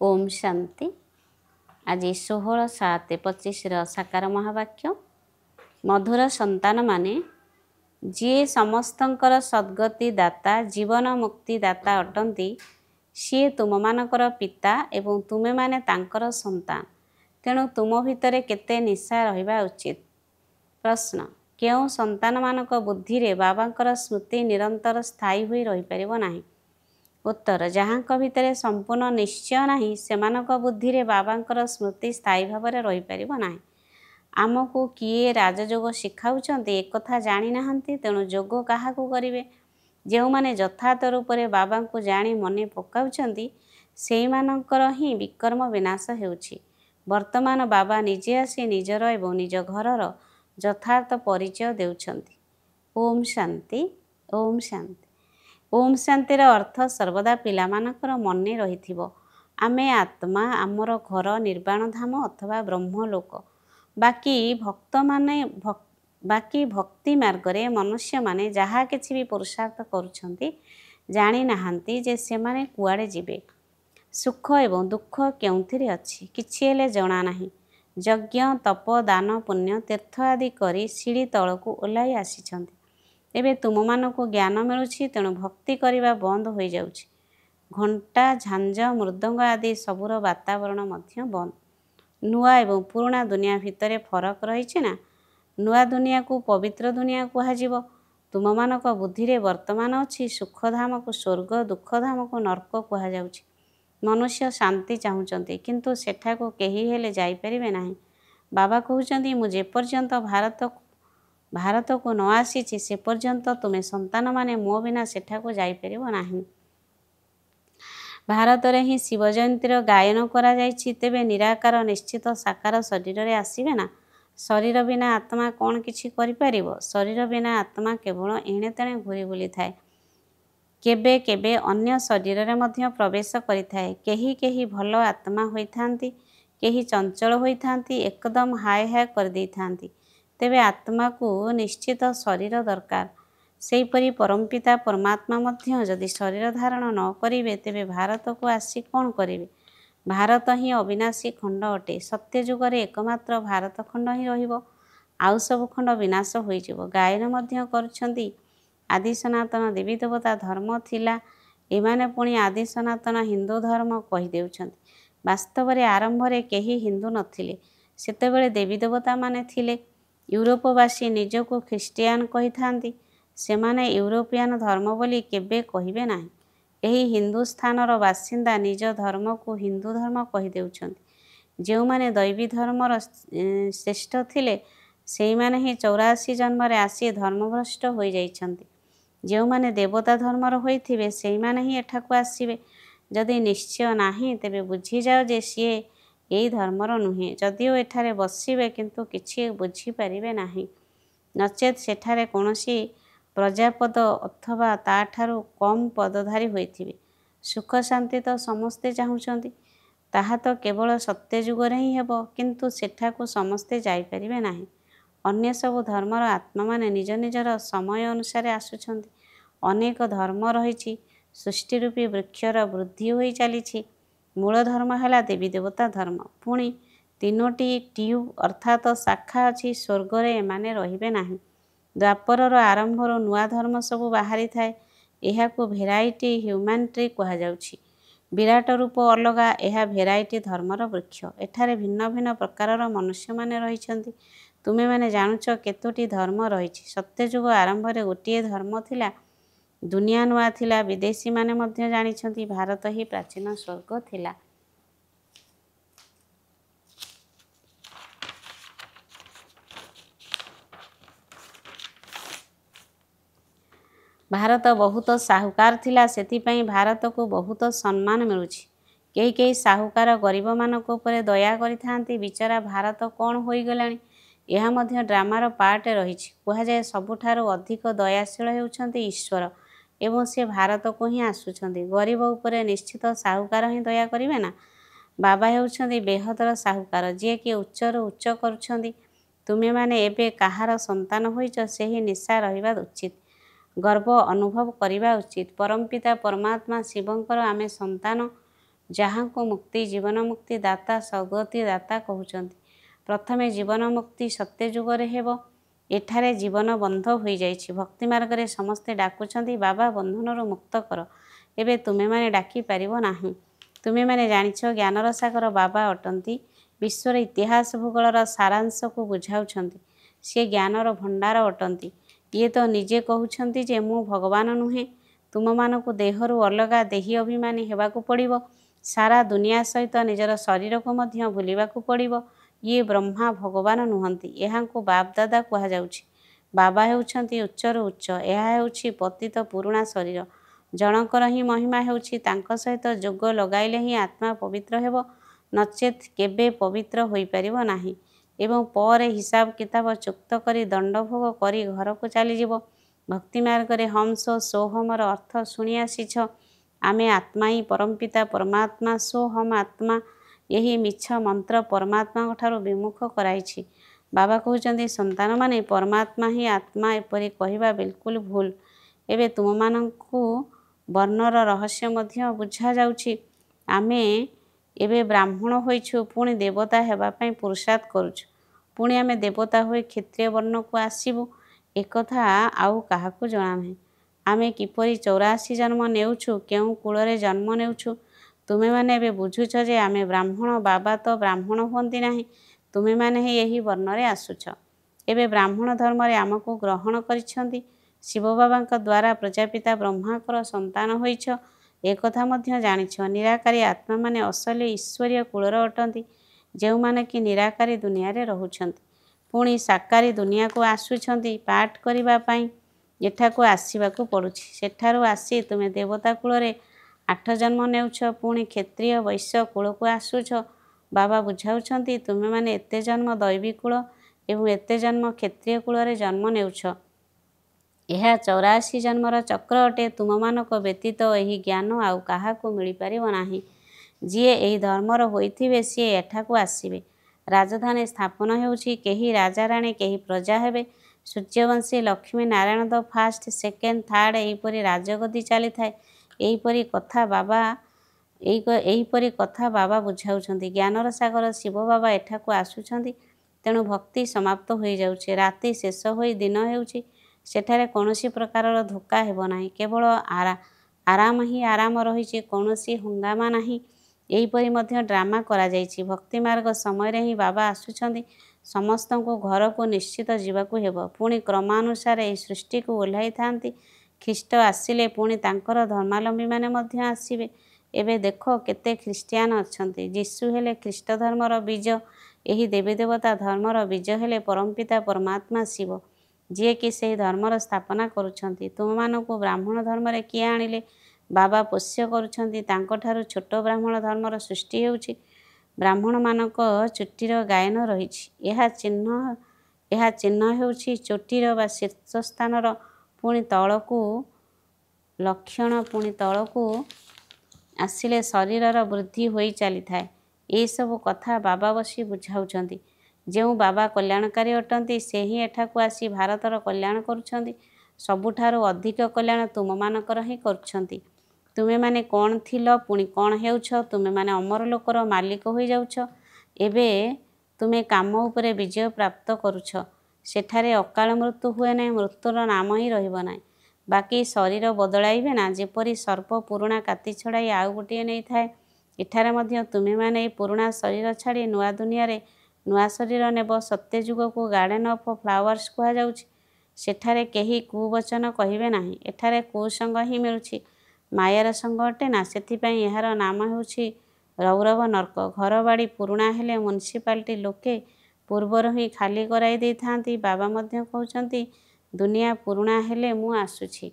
ओम शांति। आज 16/7/25 साकार महावाक्य। मधुर संतान माने जी समस्तंकर सद्गति दाता जीवन मुक्ति दाता अटंती सी तुम मानकर पिता एवं तुमे माने तांकर संतान। तेणु तुम भितरे केते निशा रहिबा उचित। प्रश्न, क्यों संतान मानक बुद्धि रे बाबांकर स्मृति निरंतर स्थायी हुई रही परिबो नाही? उत्तर, जहाँक भितरे संपूर्ण निश्चय नाही सेमानक बुद्धि रे बाबांकर स्मृति स्थायी भावरे रही परिबो नाही। आमको किए राजयोग शिखाउछन्ति एकथा जानी नाहंती, तेणु जोग काहाकू करिवे? जेउमाने यथार्थ रूपरे बाबांकु जानी मने पकाउछन्ति सेइमानकर ही विकर्म विनाश हेउछि। वर्तमान बाबा निजे आसी निजर एवं निज घरर यथार्थ परिचय देउछन्ति। ओम शांति। ओम शांति। ओम शांतिर अर्थ सर्वदा पिलामानकर मने रहिथिबो। आमे आत्मा, आमर घर निर्वाण धाम अथवा ब्रह्मलोक। बाकी भक्ति मार्गरे मनुष्य माने जहा किछि भी पुरुषार्थ करुछन्ति जानी नाहंती जे सेमाने कुआडे जिबे। सुख एवं दुख केउथिरे अछि किछि हेले जणा नाही। यज्ञ तप दान पुण्य तीर्थ आदि करी सीढ़ी तळकू ओलाई आसिछन्ति। एबे तुममानकु ज्ञान मिलुछि, तेणु भक्ति करिबा बंद होई जाउछि। घंटा झांझ मृदंग आदि सबुर वातावरण मध्य बंद। नुआ एवं पुराणा दुनिया भितरे फरक रहिछि ना? नुआ दुनिया को पवित्र दुनिया कुहाजिबो। तुममानक बुद्धि रे वर्तमान अछि सुखधाम को स्वर्ग, दुखधाम को नरक कुहा जाउछि। मनुष्य शांति चाहुचन्ति किंतु सेठाको केही हेले जाई परिबे नाही। बाबा कहउचन्ति मु जे पर्यंत भारत को न आसीछि से पर्यंत तुमे संतान माने मो बिना सेठाको जाई परिबो नाही। भारत रे ही शिव जयंतीर गायन करा जाइछि, तेबे निराकार निश्चित साकार शरीर रे आसीबे ना? शरीर बिना आत्मा कौन किछि करि परिबो? शरीर बिना आत्मा केवल एणे तेणे घुरी बुली थाए। केबे केबे अन्य शरीर रे मध्य प्रवेश करिथाए। केही केही भल आत्मा होइथांती, केही चंचल होइथांती, एकदम हाय हाय कर देइथांती। तेबे आत्मा को निश्चित शरीर दरकार। सेहीपरि परमपिता परमात्मा मध्य जदि शरीर धारण न करिवे तेबे भारत को आसी कौन करिवे? भारत ही अविनाशी खंड अटे। सत्य जुगरे एकमात्र भारत खंड ही रहिबो, आउ सब खंड विनाश होइजिबो। गायन मध्य करुछन्ति आदि सनातन देवी देवता धर्म थिला, एमाने पुणी आदि सनातन हिंदू धर्म कहि देउछन्ति। वास्तव रे आरंभ रे केही हिंदू नथिले, सेतेबेले देवी देवता माने थिले। यूरोपवासी निजको ख्रिस्टियान कहि थांती, सेमाने यूरोपियान धर्म बोली केबे कहिबे नाही। एही हिंदुस्तानर बासिंदा निज धर्म को हिंदू धर्म कहि देउछन्ति। जेउमाने दैवी धर्मर श्रेष्ठ थिले सेइमाने ही 84 जन्मरे आसी धर्मभ्रष्ट होई जाइछन्ति। जेउमाने देवता धर्मर होइथिबे सेइमाने ही एठाकू आसीबे। जदि निश्चय नाही तेबे बुझी जाओ जे सिए एई धर्मर नुहे। जदिओ एठारे बसिबे किंतु किछि बुझी परिबे नाही। नचेत सेठारे कोनोसी प्रजापद अथवा ताठारू कम पदधारी होइथिबे। सुख शांति तो समस्ते चाहुचन्ति, ताहा तो केवल सत्य जुगरे ही हेबो, किंतु सेठाकू समस्ते जाई परिबे नाही। अन्य सब धर्मर आत्मा माने निज निजर समय अनुसारे आसुछन्ति। अनेक धर्म रहिछि, सृष्टि रूपी वृक्षर वृद्धि होई चालिछि। मूल धर्म हैला देवी देवता धर्म। पुणी 3टी ट्यूब अर्थात शाखा अछि, स्वर्गरे एमाने रहिबे नाही। द्वापरर आरंभर नुआ धर्म सबु बाहारी थाए। एहाकू भेराइटी ह्यूमन ट्री कुहा जाउछि। विराट रूप अलगा, एहा भेराइटी धर्मर वृक्ष। एठारे भिन्न भिन्न प्रकारर मनुष्य माने रहिछन्ति। तुमे माने जानुछ केतोटी धर्म रहिछि। सत्यजुग आरंभरे गोटिए धर्म थिला। दुनिया नुआ थिला। विदेशी माने मध्य जानिछन्ति भारत ही प्राचीन स्वर्ग थिला। भारत बहुत साहुकार थिला, सेतिपई भारत को बहुत सम्मान मिलुछि। केही केही साहुकार गरीब मानक उपरे दया करिथांती। बिचारा भारत कौन होई गलानी? एहा मध्य ड्रामार पार्ट रहिछि। कुहाजाए सबुठारु अधिक दयाशील हेउछन्ति ईश्वर एवं से भारत को ही आसुछन्ति। गरीब उपरे निश्चित साहुकार ही दया करिवे ना? बाबा हेउछन्ति बेहदर साहुकार, जे कि उच्चरु उच्च करुछन्ति। तुमे माने एबे काहार संतान होइछ सेही निशा रहिबा उचित। गर्व अनुभव करिबा उचित। परमपिता परमात्मा शिवंकर आमे संतान ଯାହାଙ୍କୁ ମୁକ୍ତି ଜୀବନ ମୁକ୍ତି ଦାତା ସଦ୍ଗତି ଦାତା କହୁଛନ୍ତି। ପ୍ରଥମେ ଜୀବନ ମୁକ୍ତି ସତ୍ୟ ଯୁଗରେ ହେବ। ଏଠାରେ ଜୀବନ ବନ୍ଧ ହୋଇଯାଇଛି। ଭକ୍ତି ମାର୍ଗରେ ସମସ୍ତେ ଡାକୁଛନ୍ତି ବାବା ବନ୍ଧନରୁ ମୁକ୍ତ କର। ଏବେ ତୁମେମାନେ ଡାକି ପାରିବ ନାହିଁ। ତୁମେମାନେ ଜାଣିଛ ଜ୍ଞାନର ସାଗର ବାବା ଅଟନ୍ତି। ବିଶ୍ୱର ଇତିହାସ ଭୂଗୋଳର ସାରାଂଶକୁ ବୁଝାଉଛନ୍ତି। ସିଏ ଜ୍ଞାନର ଭଣ୍ଡାର ଅଟନ୍ତି। ଇଏ ତ ନିଜେ କହୁଛନ୍ତି ଯେ ମୁଁ ଭଗବାନ ନୁହେଁ। ତୁମମାନଙ୍କୁ ଦେହରୁ ଅଲଗା ଦେହୀ ଅଭିମାନୀ ହେବାକୁ ପଡ଼ିବ। ସାରା ଦୁନିଆ ସହିତ ନିଜର ଶରୀରକୁ ମଧ୍ୟ ଭୁଲିବାକୁ ପଡ଼ିବ। ଇଏ ବ୍ରହ୍ମା ଭଗବାନ ନୁହନ୍ତି। ଏହାଙ୍କୁ ବାପଦାଦା କୁହାଯାଉଛି। ବାବା ହେଉଛନ୍ତି ଉଚ୍ଚରୁ ଉଚ୍ଚ। ଏହା ହେଉଛି ପତିତ ପୁରୁଣା ଶରୀର। ଜଣଙ୍କର ହିଁ ମହିମା ହେଉଛି ତାଙ୍କ ସହିତ ଯୋଗ ଲଗାଇଲେ ହିଁ ଆତ୍ମା ପବିତ୍ର ହେବ, ନଚେତ୍ କେବେ ପବିତ୍ର ହୋଇପାରିବ ନାହିଁ ଏବଂ ପରେ ହିସାବ କିତାବ ଚୁକ୍ତ କରି ଦଣ୍ଡଭୋଗ କରି ଘରକୁ ଚାଲିଯିବ। ଭକ୍ତି ମାର୍ଗରେ ହମ୍ ସୋହମର ଅର୍ଥ ଶୁଣି ଆସିଛ। ଆମେ ଆତ୍ମା ହିଁ ପରମପିତା ପରମାତ୍ମା ସୋହମ୍ ଆତ୍ମା। ଏହି ମିଛ ମନ୍ତ୍ର ପରମାତ୍ମାଙ୍କ ଠାରୁ ବିମୁଖ କରାଇଛି। ବାବା କହୁଛନ୍ତି ସନ୍ତାନମାନେ ପରମାତ୍ମା ହିଁ ଆତ୍ମା ଏପରି କହିବା ବିଲକୁଲ ଭୁଲ। ଏବେ ତୁମମାନଙ୍କୁ ବର୍ଣ୍ଣର ରହସ୍ୟ ମଧ୍ୟ ବୁଝାଯାଉଛି। ଆମେ ଏବେ ବ୍ରାହ୍ମଣ ହୋଇଛୁ, ପୁଣି ଦେବତା ହେବା ପାଇଁ ପୁରୁଷାର୍ଥ କରୁଛୁ। ପୁଣି ଆମେ ଦେବତା ହୋଇ କ୍ଷତ୍ରିୟ ବର୍ଣ୍ଣକୁ ଆସିବୁ, ଏକଥା ଆଉ କାହାକୁ ଜଣାନାହିଁ। ଆମେ କିପରି 84 ଜନ୍ମ ନେଉଛୁ, କେଉଁ କୂଳରେ ଜନ୍ମ ନେଉଛୁ, ତୁମେମାନେ ଏବେ ବୁଝୁଛ ଯେ ଆମେ ବ୍ରାହ୍ମଣ। ବାବା ତ ବ୍ରାହ୍ମଣ ହୁଅନ୍ତି ନାହିଁ। ତୁମେମାନେ ହିଁ ଏହି ବର୍ଣ୍ଣରେ ଆସୁଛ। ଏବେ ବ୍ରାହ୍ମଣ ଧର୍ମରେ ଆମକୁ ଗ୍ରହଣ କରିଛନ୍ତି। ଶିବ ବାବାଙ୍କ ଦ୍ୱାରା ପ୍ରଜାପିତା ବ୍ରହ୍ମାଙ୍କର ସନ୍ତାନ ହୋଇଛ, ଏକଥା ମଧ୍ୟ ଜାଣିଛ। ନିରାକାରୀ ଆତ୍ମାମାନେ ଅସଲି ଈଶ୍ୱରୀୟ କୂଳର ଅଟନ୍ତି, ଯେଉଁମାନେ କି ନିରାକାରୀ ଦୁନିଆରେ ରହୁଛନ୍ତି, ପୁଣି ସାକାରୀ ଦୁନିଆକୁ ଆସୁଛନ୍ତି ପାଠ କରିବା ପାଇଁ। ଏଠାକୁ ଆସିବାକୁ ପଡ଼ୁଛି। ସେଠାରୁ ଆସି ତୁମେ ଦେବତା କୂଳରେ 8 ଜନ୍ମ ନେଉଛ, ପୁଣି କ୍ଷତ୍ରିୟ ବୈଶ୍ୟ କୂଳକୁ ଆସୁଛ। ବାବା ବୁଝାଉଛନ୍ତି ତୁମେମାନେ ଏତେ ଜନ୍ମ ଦୈବୀ କୂଳ ଏବଂ ଏତେ ଜନ୍ମ କ୍ଷତ୍ରିୟ କୂଳରେ ଜନ୍ମ ନେଉଛ। ଏହା 84 ଜନ୍ମର ଚକ୍ର ଅଟେ। ତୁମମାନଙ୍କ ବ୍ୟତୀତ ଏହି ଜ୍ଞାନ ଆଉ କାହାକୁ ମିଳିପାରିବ ନାହିଁ। ଯିଏ ଏହି ଧର୍ମର ହୋଇଥିବେ ସିଏ ଏଠାକୁ ଆସିବେ। ରାଜଧାନୀ ସ୍ଥାପନ ହେଉଛି, କେହି ରାଜାରାଣୀ କେହି ପ୍ରଜା ହେବେ। Suryavanshi Lakshmi Narayan the first second third ଏହିପରି ରାଜଗଦି ଚାଲିଥାଏ। ଏହିପରି କଥା ବାବା ବୁଝାଉଛନ୍ତି। ଜ୍ଞାନର ସାଗର ଶିବ ବାବା ଏଠାକୁ ଆସୁଛନ୍ତି। ତେଣୁ ଭକ୍ତି ସମାପ୍ତ ହୋଇଯାଉଛି। ରାତି ଶେଷ ହୋଇ ଦିନ ହେଉଛି। ସେଠାରେ କୌଣସି ପ୍ରକାରର ଧୋକା ହେବ ନାହିଁ। କେବଳ ଆରାମ ହିଁ ଆରାମ ରହିଛି, କୌଣସି ହଙ୍ଗାମା ନାହିଁ। ଏହିପରି ମଧ୍ୟ ଡ୍ରାମା କରାଯାଇଛି। ଭକ୍ତି ମାର୍ଗ ସମୟରେ ହିଁ ବାବା ଆସୁଛନ୍ତି। ସମସ୍ତଙ୍କୁ ଘରକୁ ନିଶ୍ଚିତ ଯିବାକୁ ହେବ। ପୁଣି କ୍ରମାନୁସାରେ ଏହି ସୃଷ୍ଟିକୁ ଓହ୍ଲାଇଥାନ୍ତି। ଖ୍ରୀଷ୍ଟ ଆସିଲେ ପୁଣି ତାଙ୍କର ଧର୍ମାବଲମ୍ବୀମାନେ ମଧ୍ୟ ଆସିବେ। ଏବେ ଦେଖ କେତେ ଖ୍ରୀଷ୍ଟିଆନ ଅଛନ୍ତି। ଯୀଶୁ ହେଲେ ଖ୍ରୀଷ୍ଟ ଧର୍ମର ବୀଜ। ଏହି ଦେବୀ ଦେବତା ଧର୍ମର ବୀଜ ହେଲେ ପରମପିତା ପରମାତ୍ମା ଶିବ, ଯିଏକି ସେହି ଧର୍ମର ସ୍ଥାପନା କରୁଛନ୍ତି। ତୁମମାନଙ୍କୁ ବ୍ରାହ୍ମଣ ଧର୍ମରେ କିଏ ଆଣିଲେ? ବାବା ପୋଷ୍ୟ କରୁଛନ୍ତି। ତାଙ୍କଠାରୁ ଛୋଟ ବ୍ରାହ୍ମଣ ଧର୍ମର ସୃଷ୍ଟି ହେଉଛି। ବ୍ରାହ୍ମଣମାନଙ୍କ ଚୁଟିର ଗାୟନ ରହିଛି। ଏହା ଚିହ୍ନ ହେଉଛି ଚୋଟିର ବା ଶୀର୍ଷସ୍ଥାନର। ପୁଣି ତଳକୁ ଲକ୍ଷଣ, ପୁଣି ତଳକୁ ଆସିଲେ ଶରୀରର ବୃଦ୍ଧି ହୋଇ ଚାଲିଥାଏ। ଏହିସବୁ କଥା ବାବା ବସି ବୁଝାଉଛନ୍ତି। ଯେଉଁ ବାବା କଲ୍ୟାଣକାରୀ ଅଟନ୍ତି, ସେ ହିଁ ଏଠାକୁ ଆସି ଭାରତର କଲ୍ୟାଣ କରୁଛନ୍ତି। ସବୁଠାରୁ ଅଧିକ କଲ୍ୟାଣ ତୁମମାନଙ୍କର ହିଁ କରୁଛନ୍ତି। ତୁମେମାନେ କ'ଣ ଥିଲ, ପୁଣି କ'ଣ ହେଉଛ? ତୁମେମାନେ ଅମର ଲୋକର ମାଲିକ ହୋଇଯାଉଛ। ଏବେ ତୁମେ କାମ ଉପରେ ବିଜୟ ପ୍ରାପ୍ତ କରୁଛ। ସେଠାରେ ଅକାଳ ମୃତ୍ୟୁ ହୁଏ ନାହିଁ, ମୃତ୍ୟୁର ନାମ ହିଁ ରହିବ ନାହିଁ। ବାକି ଶରୀର ବଦଳାଇବେ ନା, ଯେପରି ସର୍ପ ପୁରୁଣା କାତି ଛଡ଼ାଇ ଆଉ ଗୋଟିଏ ନେଇଥାଏ। ଏଠାରେ ମଧ୍ୟ ତୁମେମାନେ ଏହି ପୁରୁଣା ଶରୀର ଛାଡ଼ି ନୂଆ ଦୁନିଆରେ ନୂଆ ଶରୀର ନେବ। ସତ୍ୟ ଯୁଗକୁ ଗାର୍ଡେନ ଅଫ ଫ୍ଲାୱାର୍ସ କୁହାଯାଉଛି। ସେଠାରେ କେହି କୁବଚନ କହିବେ ନାହିଁ। ଏଠାରେ କୁସଙ୍ଗ ହିଁ ମିଳୁଛି। ମାୟାର ସଙ୍ଗ ଅଟେ ନା, ସେଥିପାଇଁ ଏହାର ନାମ ହେଉଛି ରୌରବ ନର୍କ। ଘରବାଡ଼ି ପୁରୁଣା ହେଲେ ମ୍ୟୁନିସିପାଲିଟି ଲୋକେ ପୂର୍ବରୁ ହିଁ ଖାଲି କରାଇ ଦେଇଥାନ୍ତି। ବାବା ମଧ୍ୟ କହୁଛନ୍ତି ଦୁନିଆ ପୁରୁଣା ହେଲେ ମୁଁ ଆସୁଛି।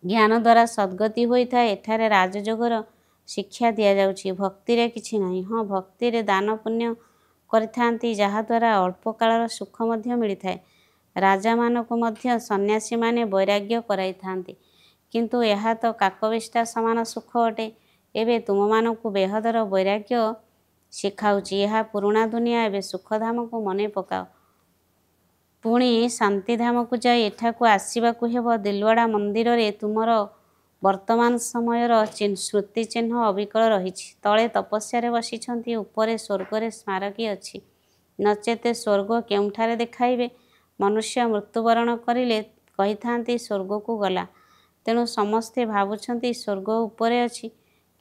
ଜ୍ଞାନ ଦ୍ୱାରା ସଦ୍ଗତି ହୋଇଥାଏ। ଏଠାରେ ରାଜଯୋଗର ଶିକ୍ଷା ଦିଆଯାଉଛି। ଭକ୍ତିରେ କିଛି ନାହିଁ। ହଁ, ଭକ୍ତିରେ ଦାନ ପୁଣ୍ୟ କରିଥାନ୍ତି, ଯାହାଦ୍ୱାରା ଅଳ୍ପ କାଳର ସୁଖ ମଧ୍ୟ ମିଳିଥାଏ। ରାଜାମାନଙ୍କୁ ମଧ୍ୟ ସନ୍ନ୍ୟାସୀମାନେ ବୈରାଗ୍ୟ କରାଇଥାନ୍ତି, କିନ୍ତୁ ଏହା ତ କାକବିଷ୍ଟା ସମାନ ସୁଖ ଅଟେ। ଏବେ ତୁମମାନଙ୍କୁ ବେହଦର ବୈରାଗ୍ୟ ଶିଖାଉଛି। ଏହା ପୁରୁଣା ଦୁନିଆ। ଏବେ ସୁଖଧାମକୁ ମନେ ପକାଅ। ପୁଣି ଶାନ୍ତିଧାମକୁ ଯାଇ ଏଠାକୁ ଆସିବାକୁ ହେବ। ଦିଲୱାଡ଼ା ମନ୍ଦିରରେ ତୁମର ବର୍ତ୍ତମାନ ସମୟର ସ୍ମୃତି ଚିହ୍ନ ଅବିକଳ ରହିଛି। ତଳେ ତପସ୍ୟାରେ ବସିଛନ୍ତି, ଉପରେ ସ୍ୱର୍ଗରେ ସ୍ମାରକୀ ଅଛି। ନଚେତ୍ ସ୍ୱର୍ଗ କେଉଁଠାରେ ଦେଖାଇବେ? ମନୁଷ୍ୟ ମୃତ୍ୟୁବରଣ କରିଲେ କହିଥାନ୍ତି ସ୍ୱର୍ଗକୁ ଗଲା। ତେଣୁ ସମସ୍ତେ ଭାବୁଛନ୍ତି ସ୍ୱର୍ଗ ଉପରେ ଅଛି,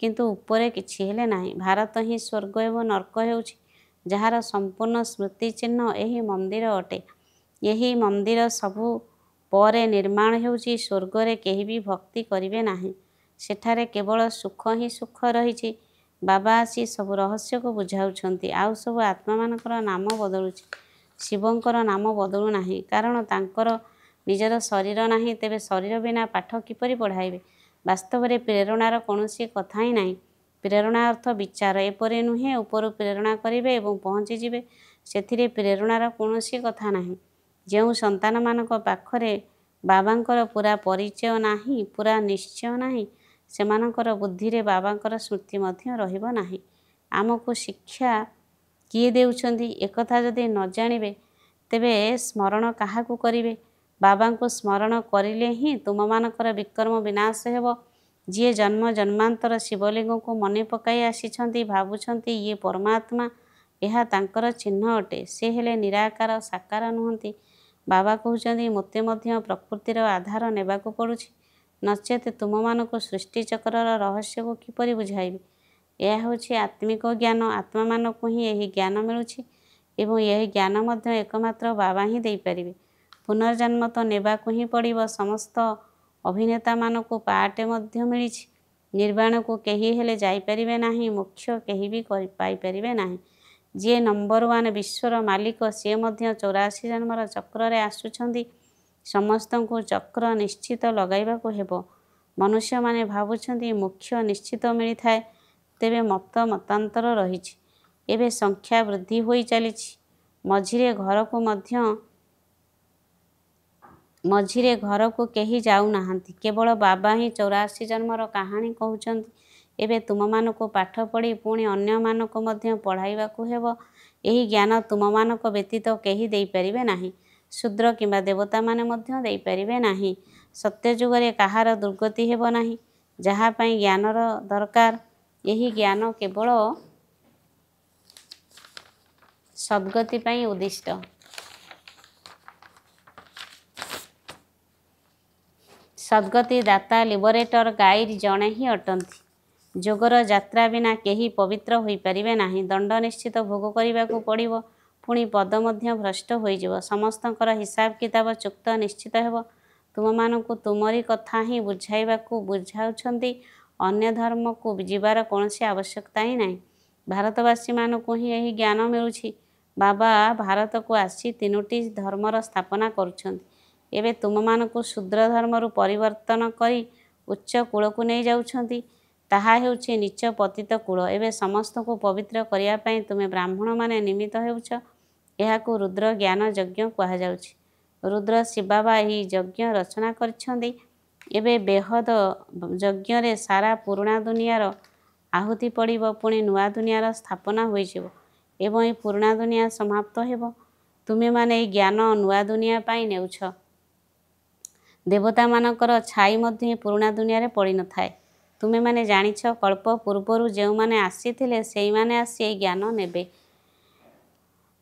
କିନ୍ତୁ ଉପରେ କିଛି ହେଲେ ନାହିଁ। ଭାରତ ହିଁ ସ୍ୱର୍ଗ ଏବଂ ନର୍କ ହେଉଛି, ଯାହାର ସମ୍ପୂର୍ଣ୍ଣ ସ୍ମୃତି ଚିହ୍ନ ଏହି ମନ୍ଦିର ଅଟେ। ଏହି ମନ୍ଦିର ସବୁ ପରେ ନିର୍ମାଣ ହେଉଛି। ସ୍ୱର୍ଗରେ କେହି ବି ଭକ୍ତି କରିବେ ନାହିଁ। ସେଠାରେ କେବଳ ସୁଖ ହିଁ ସୁଖ ରହିଛି। ବାବା ଆସି ସବୁ ରହସ୍ୟକୁ ବୁଝାଉଛନ୍ତି। ଆଉ ସବୁ ଆତ୍ମାମାନଙ୍କର ନାମ ବଦଳୁଛି, ଶିବଙ୍କର ନାମ ବଦଳୁ ନାହିଁ, କାରଣ ତାଙ୍କର ନିଜର ଶରୀର ନାହିଁ। ତେବେ ଶରୀର ବିନା ପାଠ କିପରି ପଢ଼ାଇବେ? ବାସ୍ତବରେ ପ୍ରେରଣାର କୌଣସି କଥା ହିଁ ନାହିଁ। ପ୍ରେରଣା ଅର୍ଥ ବିଚାର। ଏପରି ନୁହେଁ ଉପରୁ ପ୍ରେରଣା କରିବେ ଏବଂ ପହଞ୍ଚିଯିବେ। ସେଥିରେ ପ୍ରେରଣାର କୌଣସି କଥା ନାହିଁ। ଯେଉଁ ସନ୍ତାନମାନଙ୍କ ପାଖରେ ବାବାଙ୍କର ପୁରା ପରିଚୟ ନାହିଁ, ପୁରା ନିଶ୍ଚୟ ନାହିଁ, ସେମାନଙ୍କର ବୁଦ୍ଧିରେ ବାବାଙ୍କର ସ୍ମୃତି ମଧ୍ୟ ରହିବ ନାହିଁ। ଆମକୁ ଶିକ୍ଷା କିଏ ଦେଉଛନ୍ତି, ଏକଥା ଯଦି ନ ଜାଣିବେ, ତେବେ ସ୍ମରଣ କାହାକୁ କରିବେ? ବାବାଙ୍କୁ ସ୍ମରଣ କରିଲେ ହିଁ ତୁମମାନଙ୍କର ବିକର୍ମ ବିନାଶ ହେବ। ଯିଏ ଜନ୍ମ ଜନ୍ମାନ୍ତର ଶିବଲିଙ୍ଗକୁ ମନେ ପକାଇ ଆସିଛନ୍ତି, ଭାବୁଛନ୍ତି ଇଏ ପରମାତ୍ମା, ଏହା ତାଙ୍କର ଚିହ୍ନ ଅଟେ। ସେ ହେଲେ ନିରାକାର, ସାକାର ନୁହନ୍ତି। ବାବା କହୁଛନ୍ତି ମୋତେ ମଧ୍ୟ ପ୍ରକୃତିର ଆଧାର ନେବାକୁ ପଡ଼ୁଛି, ନଚେତ୍ ତୁମମାନଙ୍କୁ ସୃଷ୍ଟିଚକ୍ରର ରହସ୍ୟକୁ କିପରି ବୁଝାଇବି? ଏହା ହେଉଛି ଆତ୍ମିକ ଜ୍ଞାନ। ଆତ୍ମାମାନଙ୍କୁ ହିଁ ଏହି ଜ୍ଞାନ ମିଳୁଛି ଏବଂ ଏହି ଜ୍ଞାନ ମଧ୍ୟ ଏକମାତ୍ର ବାବା ହିଁ ଦେଇପାରିବେ। ପୁନର୍ଜନ୍ମ ତ ନେବାକୁ ହିଁ ପଡ଼ିବ। ସମସ୍ତ ଅଭିନେତାମାନଙ୍କୁ ପାର୍ଟ ମଧ୍ୟ ମିଳିଛି। ନିର୍ବାଣକୁ କେହି ହେଲେ ଯାଇପାରିବେ ନାହିଁ, ମୋକ୍ଷ କେହି ବି ପାଇପାରିବେ ନାହିଁ। ଯିଏ ନମ୍ବର 1 ବିଶ୍ୱର ମାଲିକ, ସିଏ ମଧ୍ୟ 84 ଜନ୍ମର ଚକ୍ରରେ ଆସୁଛନ୍ତି। ସମସ୍ତଙ୍କୁ ଚକ୍ର ନିଶ୍ଚିତ ଲଗାଇବାକୁ ହେବ। ମନୁଷ୍ୟମାନେ ଭାବୁଛନ୍ତି ମୋକ୍ଷ ନିଶ୍ଚିତ ମିଳିଥାଏ, ତେବେ ମତାନ୍ତର ରହିଛି। ଏବେ ସଂଖ୍ୟା ବୃଦ୍ଧି ହୋଇ ଚାଲିଛି। ମଝିରେ ଘରକୁ କେହି ଯାଉନାହାନ୍ତି। କେବଳ ବାବା ହିଁ 84 ଜନ୍ମର କାହାଣୀ କହୁଛନ୍ତି। ଏବେ ତୁମମାନଙ୍କୁ ପାଠ ପଢ଼ି ପୁଣି ଅନ୍ୟମାନଙ୍କୁ ମଧ୍ୟ ପଢ଼ାଇବାକୁ ହେବ। ଏହି ଜ୍ଞାନ ତୁମମାନଙ୍କ ବ୍ୟତୀତ କେହି ଦେଇପାରିବେ ନାହିଁ। ଶୂଦ୍ର କିମ୍ବା ଦେବତାମାନେ ମଧ୍ୟ ଦେଇପାରିବେ ନାହିଁ। ସତ୍ୟଯୁଗରେ କାହାର ଦୁର୍ଗତି ହେବ ନାହିଁ। ଯାହା ପାଇଁ ଜ୍ଞାନର ଦରକାର, ଏହି ଜ୍ଞାନ କେବଳ ସଦ୍ଗତି ପାଇଁ ଉଦ୍ଦିଷ୍ଟ। ସଦ୍ଗତି ଦାତା ଲିବରେଟର ଗାଇଡ୍ ଜଣେ ହିଁ ଅଟନ୍ତି। ଯୋଗର ଯାତ୍ରା ବିନା କେହି ପବିତ୍ର ହୋଇପାରିବେ ନାହିଁ। ଦଣ୍ଡ ନିଶ୍ଚିତ ଭୋଗ କରିବାକୁ ପଡ଼ିବ, ପୁଣି ପଦ ମଧ୍ୟ ଭ୍ରଷ୍ଟ ହୋଇଯିବ। ସମସ୍ତଙ୍କର ହିସାବ କିତାବ ଚୁକ୍ତ ନିଶ୍ଚିତ ହେବ। ତୁମମାନଙ୍କୁ ତୁମରି କଥା ହିଁ ବୁଝାଉଛନ୍ତି। ଅନ୍ୟ ଧର୍ମକୁ ଯିବାର କୌଣସି ଆବଶ୍ୟକତା ହିଁ ନାହିଁ। ଭାରତବାସୀମାନଙ୍କୁ ହିଁ ଏହି ଜ୍ଞାନ ମିଳୁଛି। ବାବା ଭାରତକୁ ଆସି 3ଟି ଧର୍ମର ସ୍ଥାପନା କରୁଛନ୍ତି। ଏବେ ତୁମମାନଙ୍କୁ ଶୂଦ୍ର ଧର୍ମରୁ ପରିବର୍ତ୍ତନ କରି ଉଚ୍ଚ କୂଳକୁ ନେଇ ଯାଉଛନ୍ତି। ତାହା ହେଉଛି ନୀଚ ପତିତ କୂଳ। ଏବେ ସମସ୍ତଙ୍କୁ ପବିତ୍ର କରିବା ପାଇଁ ତୁମେ ବ୍ରାହ୍ମଣମାନେ ନିମିତ୍ତ ହେଉଛ। ଏହାକୁ ରୁଦ୍ର ଜ୍ଞାନ ଯଜ୍ଞ କୁହାଯାଉଛି। ରୁଦ୍ର ଶିବବାବା ଏହି ଯଜ୍ଞ ରଚନା କରିଛନ୍ତି। ଏବେ ବେହଦ ଯଜ୍ଞରେ ସାରା ପୁରୁଣା ଦୁନିଆର ଆହୁତି ପଡ଼ିବ, ପୁଣି ନୂଆ ଦୁନିଆର ସ୍ଥାପନା ହୋଇଯିବ ଏବଂ ଏହି ପୁରୁଣା ଦୁନିଆ ସମାପ୍ତ ହେବ। ତୁମେମାନେ ଏହି ଜ୍ଞାନ ନୂଆ ଦୁନିଆ ପାଇଁ ନେଉଛ। ଦେବତାମାନଙ୍କର ଛାଇ ମଧ୍ୟ ଏହି ପୁରୁଣା ଦୁନିଆରେ ପଡ଼ିନଥାଏ। ତୁମେମାନେ ଜାଣିଛ, କଳ୍ପ ପୂର୍ବରୁ ଯେଉଁମାନେ ଆସିଥିଲେ, ସେଇମାନେ ଆସି ଏହି ଜ୍ଞାନ ନେବେ।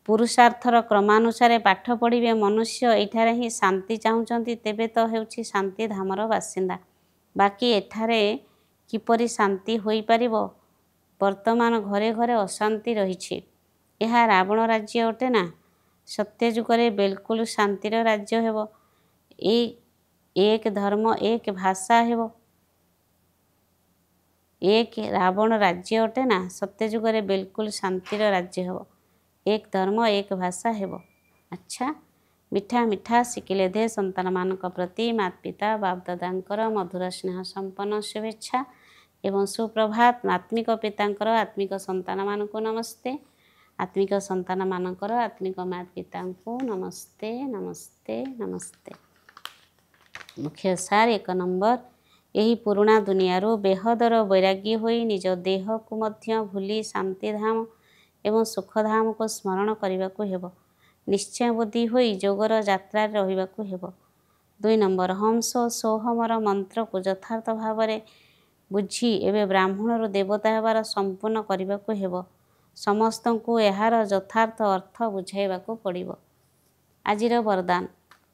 ପୁରୁଷାର୍ଥର କ୍ରମାନୁସାରେ ପାଠ ପଢ଼ିବେ। ମନୁଷ୍ୟ ଏଠାରେ ହିଁ ଶାନ୍ତି ଚାହୁଁଛନ୍ତି, ତେବେ ତ ହେଉଛି ଶାନ୍ତି ଧାମର ବାସିନ୍ଦା। ବାକି ଏଠାରେ କିପରି ଶାନ୍ତି ହୋଇପାରିବ? ବର୍ତ୍ତମାନ ଘରେ ଘରେ ଅଶାନ୍ତି ରହିଛି। ଏହା ରାବଣ ରାଜ୍ୟ ଅଟେ ନା? ସତ୍ୟଯୁଗରେ ବିଲକୁଲ ଶାନ୍ତିର ରାଜ୍ୟ ହେବ। ଏକ ଧର୍ମ, ଏକ ଭାଷା ହେବ। ଏକ ରାବଣ ରାଜ୍ୟ ଅଟେ ନା? ସତ୍ୟଯୁଗରେ ବିଲକୁଲ ଶାନ୍ତିର ରାଜ୍ୟ ହେବ। ଏକ ଧର୍ମ, ଏକ ଭାଷା ହେବ। ଆଚ୍ଛା, ମିଠା ମିଠା ଶିଖିଲେ ଦେ ସନ୍ତାନମାନଙ୍କ ପ୍ରତି ମାତା ପିତା ବାପଦାଦାଙ୍କର ମଧୁର ସ୍ନେହ ସମ୍ପନ୍ନ ଶୁଭେଚ୍ଛା ଏବଂ ସୁପ୍ରଭାତ। ଆତ୍ମିକ ପିତାଙ୍କର ଆତ୍ମିକ ସନ୍ତାନମାନଙ୍କୁ ନମସ୍ତେ। ଆତ୍ମିକ ସନ୍ତାନମାନଙ୍କର ଆତ୍ମିକ ମାତା ପିତାଙ୍କୁ ନମସ୍ତେ ନମସ୍ତେ ନମସ୍ତେ। ମୁଖ୍ୟ ସାର 1 ନମ୍ବର, ଏହି ପୁରୁଣା ଦୁନିଆରୁ ବେହଦର ବୈରାଗୀ ହୋଇ ନିଜ ଦେହକୁ ମଧ୍ୟ ଭୁଲି ଶାନ୍ତିଧାମ ଏବଂ ସୁଖଧାମକୁ ସ୍ମରଣ କରିବାକୁ ହେବ। ନିଶ୍ଚୟ ବୁଦ୍ଧି ହୋଇ ଯୋଗର ଯାତ୍ରାରେ ରହିବାକୁ ହେବ। 2 ନମ୍ବର ହଂସ ଓ ସୋହମର ମନ୍ତ୍ରକୁ ଯଥାର୍ଥ ଭାବରେ ବୁଝି ଏବେ ବ୍ରାହ୍ମଣରୁ ଦେବତା ହେବାର ସମ୍ପୂର୍ଣ୍ଣ କରିବାକୁ ହେବ। ସମସ୍ତଙ୍କୁ ଏହାର ଯଥାର୍ଥ ଅର୍ଥ ବୁଝାଇବାକୁ ପଡ଼ିବ। ଆଜିର ବରଦାନ।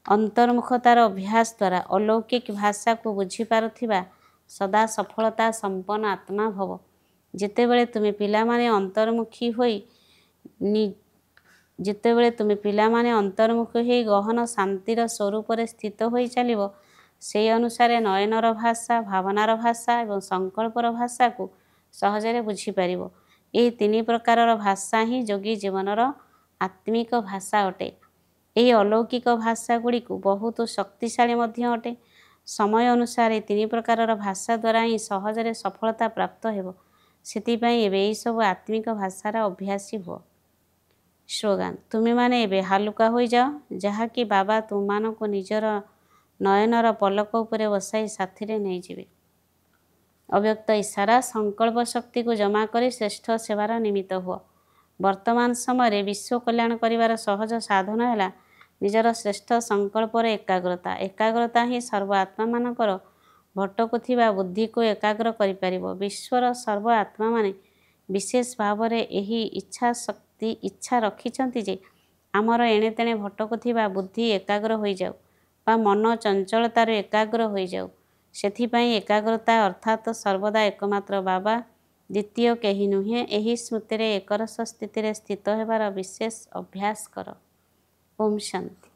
ଅନ୍ତର୍ମୁଖତାର ଅଭ୍ୟାସ ଦ୍ୱାରା ଅଲୌକିକ ଭାଷାକୁ ବୁଝିପାରୁଥିବା ସଦା ସଫଳତା ସମ୍ପନ୍ନ ଆତ୍ମା ଭବ। ଯେତେବେଳେ ତୁମେ ପିଲାମାନେ ଅନ୍ତର୍ମୁଖୀ ହୋଇ ଗହନ ଶାନ୍ତିର ସ୍ୱରୂପରେ ସ୍ଥିତ ହୋଇ ଚାଲିବ, ସେହି ଅନୁସାରେ ନୟନର ଭାଷା, ଭାବନାର ଭାଷା ଏବଂ ସଂକଳ୍ପର ଭାଷାକୁ ସହଜରେ ବୁଝିପାରିବ। ଏହି 3 ପ୍ରକାରର ଭାଷା ହିଁ ଯୋଗୀ ଜୀବନର ଆତ୍ମିକ ଭାଷା ଅଟେ। ଏହି ଅଲୌକିକ ଭାଷାଗୁଡ଼ିକୁ ବହୁତ ଶକ୍ତିଶାଳୀ ମଧ୍ୟ ଅଟେ। ସମୟ ଅନୁସାରେ 3 ପ୍ରକାରର ଭାଷା ଦ୍ୱାରା ହିଁ ସହଜରେ ସଫଳତା ପ୍ରାପ୍ତ ହେବ। ସେଥିପାଇଁ ଏବେ ଏହିସବୁ ଆତ୍ମିକ ଭାଷାର ଅଭ୍ୟାସୀ ହୁଅ। ସ୍ଲୋଗାନ। ତୁମେମାନେ ଏବେ ହାଲୁକା ହୋଇଯାଅ, ଯାହାକି ବାବା ତୁମମାନଙ୍କୁ ନିଜର ନୟନର ପଲକ ଉପରେ ବସାଇ ସାଥିରେ ନେଇଯିବେ। ଅବ୍ୟକ୍ତ ଇସାରା। ସଂକଳ୍ପ ଶକ୍ତିକୁ ଜମା କରି ଶ୍ରେଷ୍ଠ ସେବାର ନିମିତ୍ତ ହୁଅ। ବର୍ତ୍ତମାନ ସମୟରେ ବିଶ୍ୱ କଲ୍ୟାଣ କରିବାର ସହଜ ସାଧନ ହେଲା ନିଜର ଶ୍ରେଷ୍ଠ ସଂକଳ୍ପର ଏକାଗ୍ରତା। ଏକାଗ୍ରତା ହିଁ ସର୍ବ ଆତ୍ମାମାନଙ୍କର ଭଟକୁଥିବା ବୁଦ୍ଧିକୁ ଏକାଗ୍ର କରିପାରିବ। ବିଶ୍ୱର ସର୍ବ ଆତ୍ମାମାନେ ବିଶେଷ ଭାବରେ ଏହି ଇଚ୍ଛା ରଖିଛନ୍ତି ଯେ ଆମର ଏଣେତେଣେ ଭଟକୁଥିବା ବୁଦ୍ଧି ଏକାଗ୍ର ହୋଇଯାଉ ବା ମନ ଚଞ୍ଚଳତାରୁ ଏକାଗ୍ର ହୋଇଯାଉ। ସେଥିପାଇଁ ଏକାଗ୍ରତା ଅର୍ଥାତ୍ ସର୍ବଦା ଏକମାତ୍ର ବାବା, ଦ୍ୱିତୀୟ କେହି ନୁହେଁ, ଏହି ସ୍ମୃତିରେ ଏକରସ ସ୍ଥିତିରେ ସ୍ଥିତ ହେବାର ବିଶେଷ ଅଭ୍ୟାସ କର। ଓମ୍ ଶାନ୍ତି।